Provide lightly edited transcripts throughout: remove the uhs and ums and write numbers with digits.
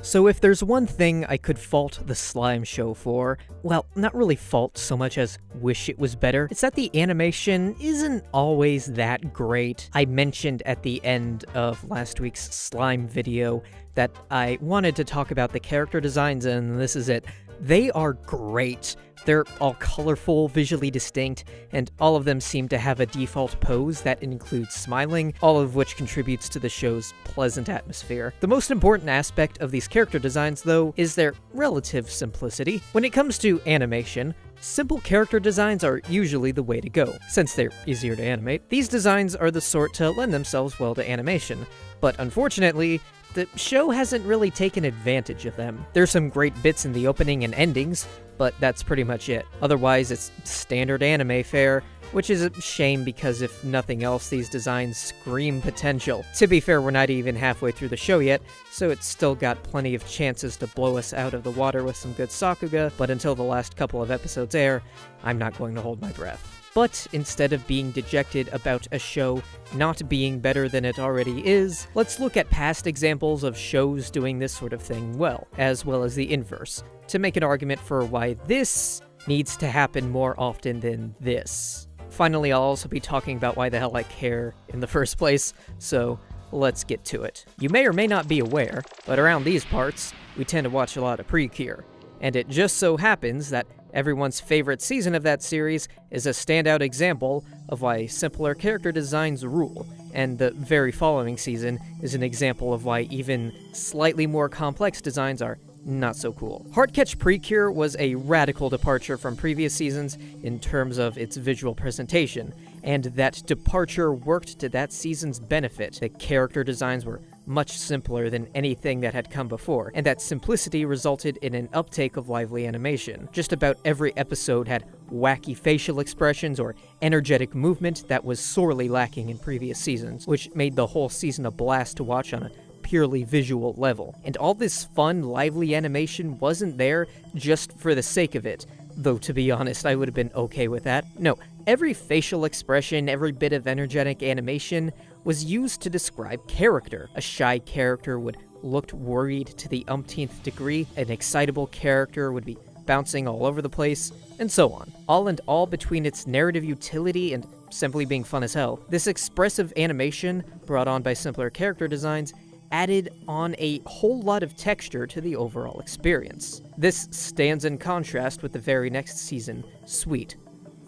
So if there's one thing I could fault the Slime Show for, well, not really fault so much as wish it was better, it's that the animation isn't always that great. I mentioned at the end of last week's Slime video that I wanted to talk about the character designs, and this is it. They are great. They're all colorful, visually distinct, and all of them seem to have a default pose that includes smiling, all of which contributes to the show's pleasant atmosphere. The most important aspect of these character designs, though, is their relative simplicity. When it comes to animation, simple character designs are usually the way to go, since they're easier to animate. These designs are the sort to lend themselves well to animation, but unfortunately, the show hasn't really taken advantage of them. There's some great bits in the opening and endings, but that's pretty much it. Otherwise, it's standard anime fare, which is a shame because if nothing else, these designs scream potential. To be fair, we're not even halfway through the show yet, so it's still got plenty of chances to blow us out of the water with some good sakuga, but until the last couple of episodes air, I'm not going to hold my breath. But instead of being dejected about a show not being better than it already is, let's look at past examples of shows doing this sort of thing well as the inverse, to make an argument for why this needs to happen more often than this. Finally, I'll also be talking about why the hell I care in the first place, so let's get to it. You may or may not be aware, but around these parts, we tend to watch a lot of Precure, and it just so happens that everyone's favorite season of that series is a standout example of why simpler character designs rule, and the very following season is an example of why even slightly more complex designs are not so cool. Heartcatch Precure was a radical departure from previous seasons in terms of its visual presentation, and that departure worked to that season's benefit. The character designs were much simpler than anything that had come before, and that simplicity resulted in an uptake of lively animation. Just about every episode had wacky facial expressions or energetic movement that was sorely lacking in previous seasons, which made the whole season a blast to watch on a purely visual level. And all this fun, lively animation wasn't there just for the sake of it, though to be honest, I would have been okay with that. No, every facial expression, every bit of energetic animation was used to describe character. A shy character would look worried to the umpteenth degree, an excitable character would be bouncing all over the place, and so on. All in all, between its narrative utility and simply being fun as hell, this expressive animation, brought on by simpler character designs, added on a whole lot of texture to the overall experience. This stands in contrast with the very next season, Sweet.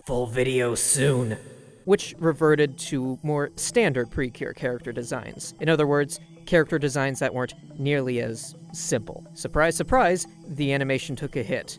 Full video soon. Which reverted to more standard Precure character designs. In other words, character designs that weren't nearly as simple. Surprise, surprise, the animation took a hit.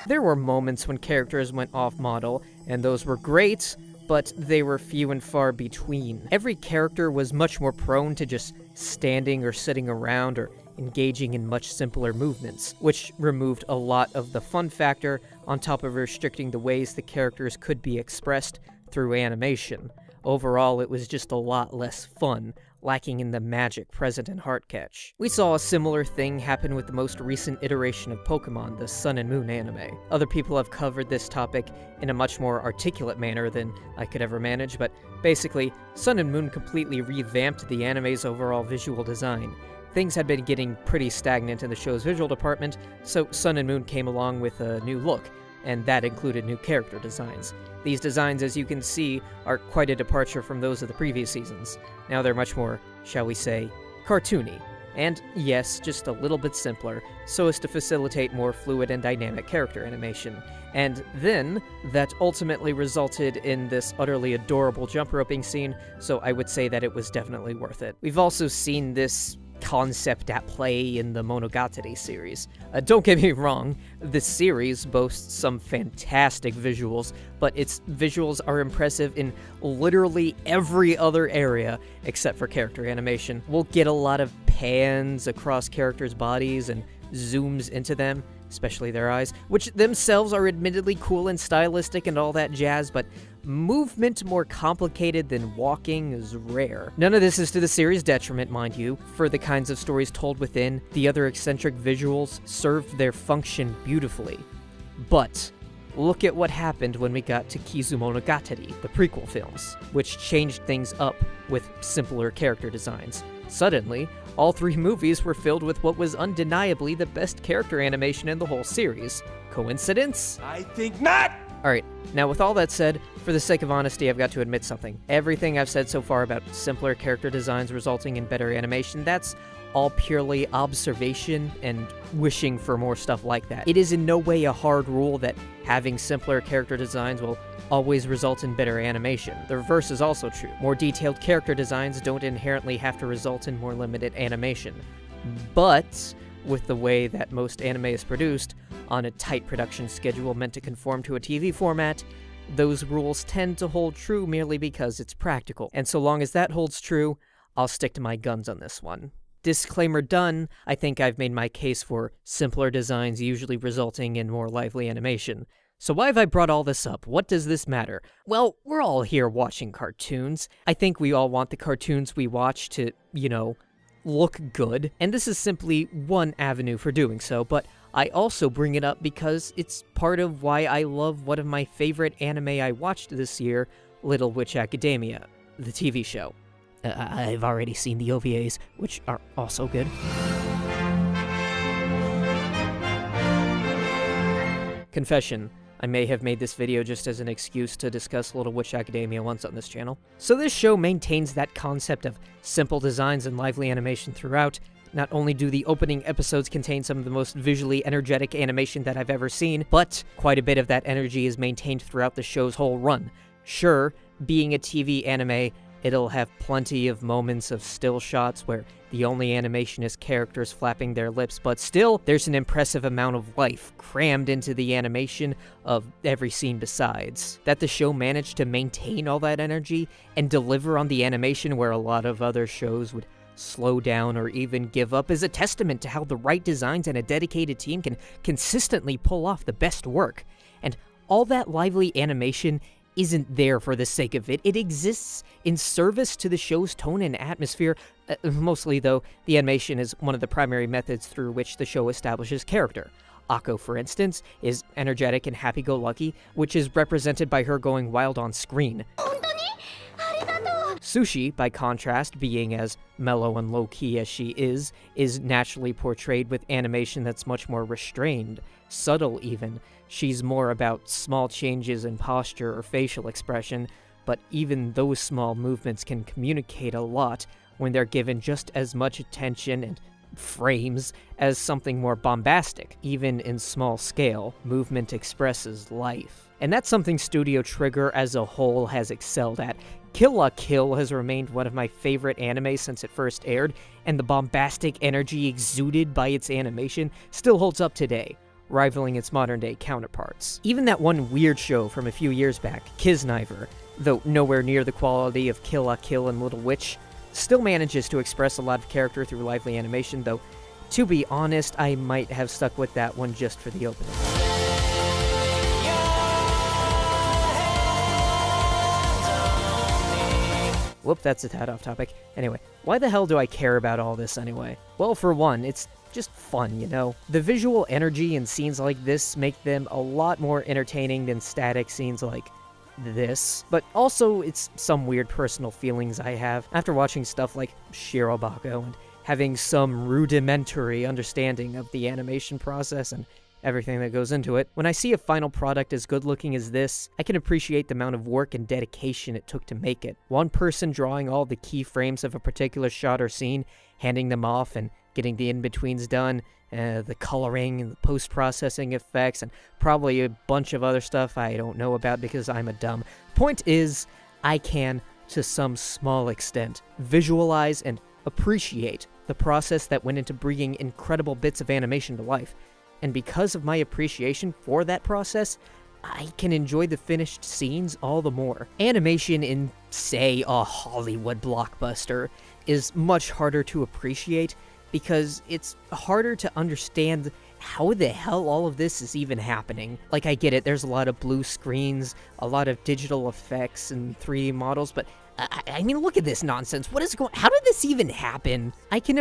There were moments when characters went off-model, and those were great, but they were few and far between. Every character was much more prone to just standing or sitting around or engaging in much simpler movements, which removed a lot of the fun factor on top of restricting the ways the characters could be expressed through animation. Overall, it was just a lot less fun, lacking in the magic present in Heartcatch. We saw a similar thing happen with the most recent iteration of Pokemon, the Sun and Moon anime. Other people have covered this topic in a much more articulate manner than I could ever manage, but basically, Sun and Moon completely revamped the anime's overall visual design. Things had been getting pretty stagnant in the show's visual department, so Sun and Moon came along with a new look, and that included new character designs. These designs, as you can see, are quite a departure from those of the previous seasons. Now they're much more, shall we say, cartoony. And yes, just a little bit simpler, so as to facilitate more fluid and dynamic character animation. And then, that ultimately resulted in this utterly adorable jump roping scene, so I would say that it was definitely worth it. We've also seen this concept at play in the Monogatari series. Don't get me wrong, this series boasts some fantastic visuals, but its visuals are impressive in literally every other area except for character animation. We'll get a lot of pans across characters' bodies and zooms into them, especially their eyes, which themselves are admittedly cool and stylistic and all that jazz, but movement more complicated than walking is rare. None of this is to the series' detriment, mind you, for the kinds of stories told within, the other eccentric visuals served their function beautifully. But look at what happened when we got to Kizumonogatari, the prequel films, which changed things up with simpler character designs. Suddenly, all 3 movies were filled with what was undeniably the best character animation in the whole series. Coincidence? I think not! Alright, now with all that said, for the sake of honesty, I've got to admit something. Everything I've said so far about simpler character designs resulting in better animation, that's all purely observation and wishing for more stuff like that. It is in no way a hard rule that having simpler character designs will always result in better animation. The reverse is also true. More detailed character designs don't inherently have to result in more limited animation. But with the way that most anime is produced, on a tight production schedule meant to conform to a TV format, those rules tend to hold true merely because it's practical. And so long as that holds true, I'll stick to my guns on this one. Disclaimer done, I think I've made my case for simpler designs usually resulting in more lively animation. So why have I brought all this up? What does this matter? Well, we're all here watching cartoons. I think we all want the cartoons we watch to, look good, and this is simply one avenue for doing so, but I also bring it up because it's part of why I love one of my favorite anime I watched this year, Little Witch Academia, the TV show. I've already seen the OVAs, which are also good. Confession. I may have made this video just as an excuse to discuss Little Witch Academia once on this channel. So this show maintains that concept of simple designs and lively animation throughout. Not only do the opening episodes contain some of the most visually energetic animation that I've ever seen, but quite a bit of that energy is maintained throughout the show's whole run. Sure, being a TV anime, it'll have plenty of moments of still shots where the only animation is characters flapping their lips, but still, there's an impressive amount of life crammed into the animation of every scene besides. That the show managed to maintain all that energy and deliver on the animation where a lot of other shows would slow down or even give up is a testament to how the right designs and a dedicated team can consistently pull off the best work. And all that lively animation isn't there for the sake of it. It exists in service to the show's tone and atmosphere. Mostly, though, the animation is one of the primary methods through which the show establishes character. Akko, for instance, is energetic and happy-go-lucky, which is represented by her going wild on screen. Sushi, by contrast, being as mellow and low-key as she is naturally portrayed with animation that's much more restrained, subtle even. She's more about small changes in posture or facial expression, but even those small movements can communicate a lot when they're given just as much attention and frames as something more bombastic. Even in small scale, movement expresses life. And that's something Studio Trigger as a whole has excelled at. Kill la Kill has remained one of my favorite anime since it first aired, and the bombastic energy exuded by its animation still holds up today, rivaling its modern-day counterparts. Even that one weird show from a few years back, Kisniver, though nowhere near the quality of Kill la Kill and Little Witch, still manages to express a lot of character through lively animation, though, to be honest, I might have stuck with that one just for the opening. Whoop, that's a tad off topic. Anyway, why the hell do I care about all this anyway? Well, for one, it's just fun, you know? The visual energy in scenes like this make them a lot more entertaining than static scenes like this, but also it's some weird personal feelings I have after watching stuff like Shirobako and having some rudimentary understanding of the animation process and everything that goes into it. When I see a final product as good looking as this, I can appreciate the amount of work and dedication it took to make it. One person drawing all the keyframes of a particular shot or scene, handing them off and getting the in-betweens done, the coloring and the post-processing effects, and probably a bunch of other stuff I don't know about because I'm a dumb. Point is, I can, to some small extent, visualize and appreciate the process that went into bringing incredible bits of animation to life. And because of my appreciation for that process, I can enjoy the finished scenes all the more. Animation in, say, a Hollywood blockbuster is much harder to appreciate because it's harder to understand how the hell all of this is even happening. Like, I get it, there's a lot of blue screens, a lot of digital effects and 3D models, but I mean, look at this nonsense. What is how did this even happen? I can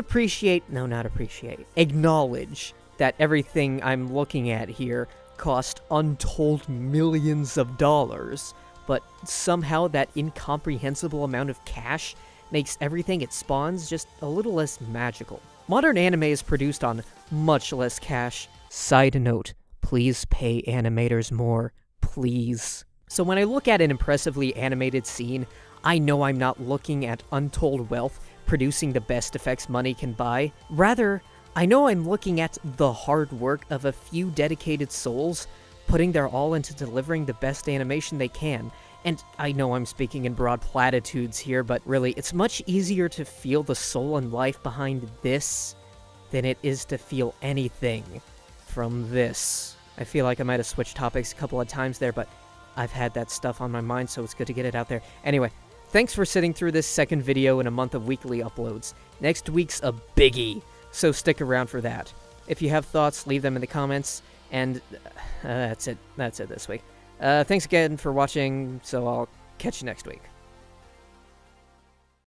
acknowledge that everything I'm looking at here cost untold millions of dollars, but somehow that incomprehensible amount of cash makes everything it spawns just a little less magical. Modern anime is produced on much less cash. Side note, please pay animators more, please. So when I look at an impressively animated scene, I know I'm not looking at untold wealth producing the best effects money can buy. Rather, I know I'm looking at the hard work of a few dedicated souls putting their all into delivering the best animation they can. And I know I'm speaking in broad platitudes here, but really, it's much easier to feel the soul and life behind this than it is to feel anything from this. I feel like I might have switched topics a couple of times there, but I've had that stuff on my mind, so it's good to get it out there. Anyway, thanks for sitting through this second video in a month of weekly uploads. Next week's a biggie, so stick around for that. If you have thoughts, leave them in the comments, and that's it this week. Thanks again for watching, so I'll catch you next week.